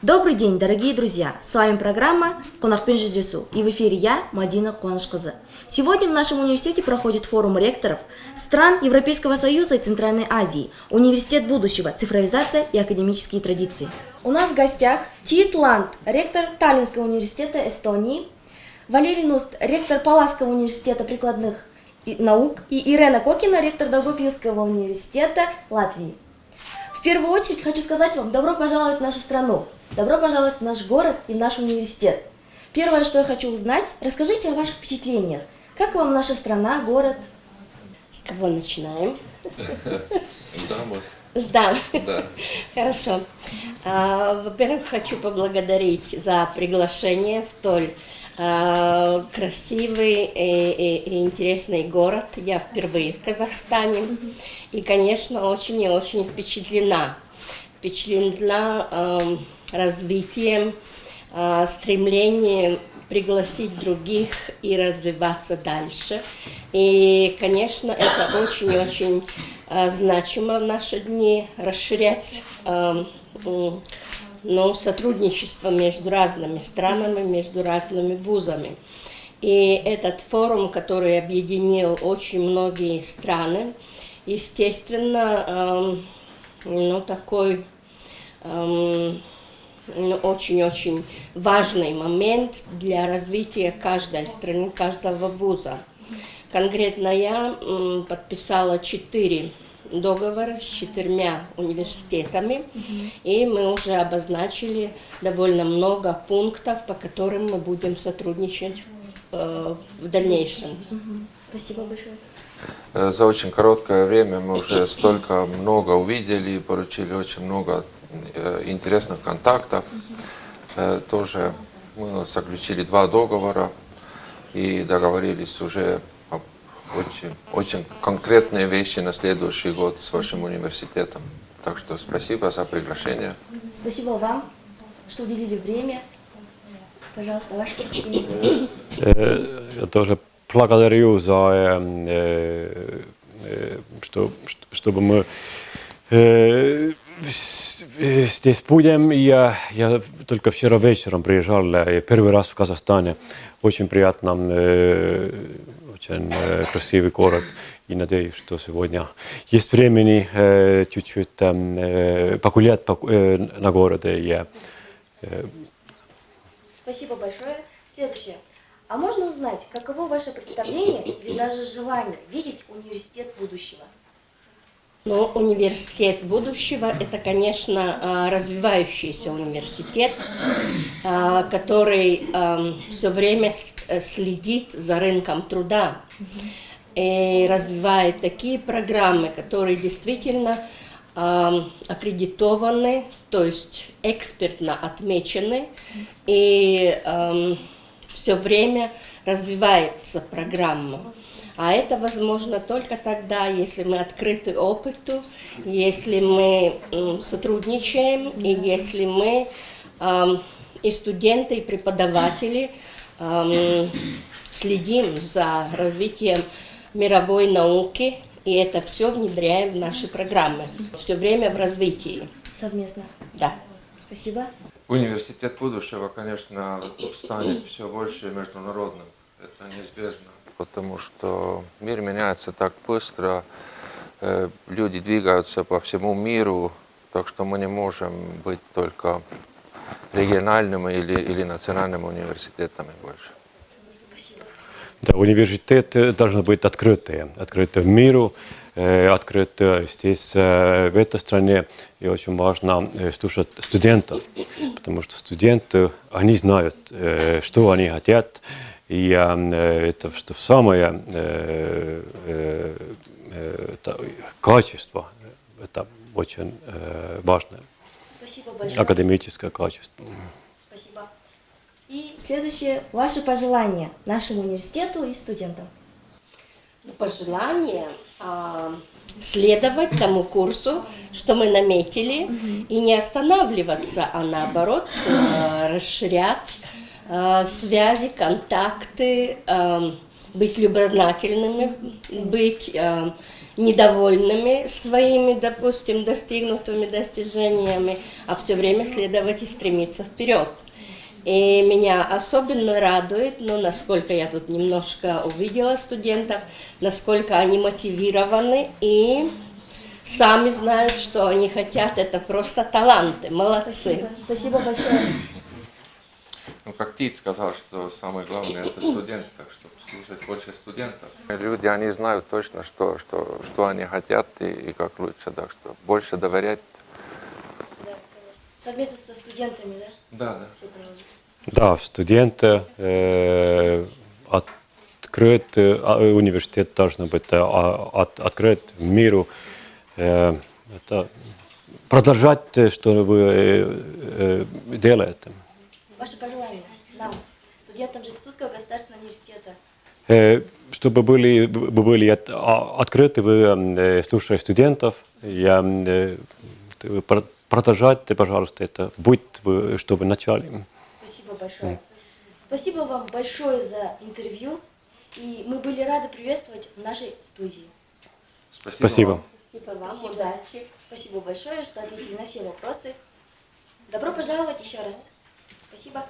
Добрый день, дорогие друзья! С вами программа «Конахпен Жиздесу» и в эфире я, Мадина Куанышкызы. Сегодня в нашем университете проходит форум ректоров стран Европейского Союза и Центральной Азии, Университет будущего, цифровизация и академические традиции. У нас в гостях Тит Ланд, ректор Таллинского университета Эстонии, Валерий Нуст, ректор Паласского университета прикладных наук и Ирена Кокина, ректор Даугавпилского университета Латвии. В первую очередь хочу сказать вам добро пожаловать в нашу страну, добро пожаловать в наш город и в наш университет. Первое, что я хочу узнать, расскажите о ваших впечатлениях. Как вам наша страна, город? С кого начинаем? Дамы. С дам. Да. Хорошо. Во-первых, хочу поблагодарить за приглашение в столь красивый и интересный город. Я впервые в Казахстане. И, конечно, очень и очень впечатлена. Впечатлена развитием, стремлением пригласить других и развиваться дальше. И, конечно, это очень-очень значимо в наши дни расширять сотрудничество между разными странами, между разными вузами. И этот форум, который объединил очень многие страны, естественно, такой очень-очень важный момент для развития каждой страны, каждого вуза. Конкретно я подписала 4 договора с 4 университетами, и мы уже обозначили довольно много пунктов, по которым мы будем сотрудничать в дальнейшем. Спасибо большое. За очень короткое время мы уже столько много увидели и получили очень много интересных контактов. Тоже мы заключили 2 договора и договорились уже очень конкретные вещи на следующий год с вашим университетом. Так что спасибо за приглашение. Спасибо вам, что уделили время. Пожалуйста, ваше впечатление. Я тоже благодарю за, чтобы мы здесь будем. Я только вчера вечером приезжал, первый раз в Казахстане. Очень приятно, очень красивый город. И надеюсь, что сегодня есть времени чуть-чуть погулять на городе. Спасибо большое. Следующее. А можно узнать, каково ваше представление или даже желание видеть университет будущего? Университет будущего – это, конечно, развивающийся университет, который все время следит за рынком труда и развивает такие программы, которые действительно аккредитованы, то есть экспертно отмечены, и все время развивается программа. А это возможно только тогда, если мы открыты опыту, если мы сотрудничаем, и если мы, и студенты, и преподаватели, следим за развитием мировой науки, и это все внедряем в наши программы. Все время в развитии. Совместно. Да. Спасибо. Университет будущего, конечно, станет все больше международным. Это неизбежно. Потому что мир меняется так быстро, люди двигаются по всему миру, так что мы не можем быть только региональными или национальными университетами больше. Да, университеты должны быть открытые в миру, открыты здесь, в этой стране. И очень важно слушать студентов, потому что студенты, они знают, что они хотят. И это самое качество, это очень важное. Спасибо большое. Академическое качество. Спасибо. И следующее, ваши пожелания нашему университету и студентам. Пожелание следовать тому курсу, что мы наметили, и не останавливаться, а наоборот расширять связи, контакты, быть любознательными, быть недовольными своими, допустим, достигнутыми достижениями, а все время следовать и стремиться вперед. И меня особенно радует, ну, насколько я тут немножко увидела студентов, насколько они мотивированы и сами знают, что они хотят, это просто таланты, молодцы. Спасибо большое. Ну, как Тит сказал, что самое главное это студенты, так что слушать больше студентов. Люди, они знают точно, что они хотят и как лучше, так что больше доверять. Совместно со студентами, да? Да, да. Все правильно. Да, студенты, открытый университет должен быть открыт миру. Это продолжать, что вы делаете. Ваши пожелания нам, студентам Жетисусского государственного университета. Чтобы были открыты, вы слушая студентов, продолжайте, пожалуйста, это будь вы, чтобы начали. Спасибо большое. Спасибо вам большое за интервью. И мы были рады приветствовать в нашей студии. Спасибо. Спасибо вам, Спасибо. удачи. Спасибо большое, что ответили на все вопросы. Добро пожаловать еще раз. Спасибо.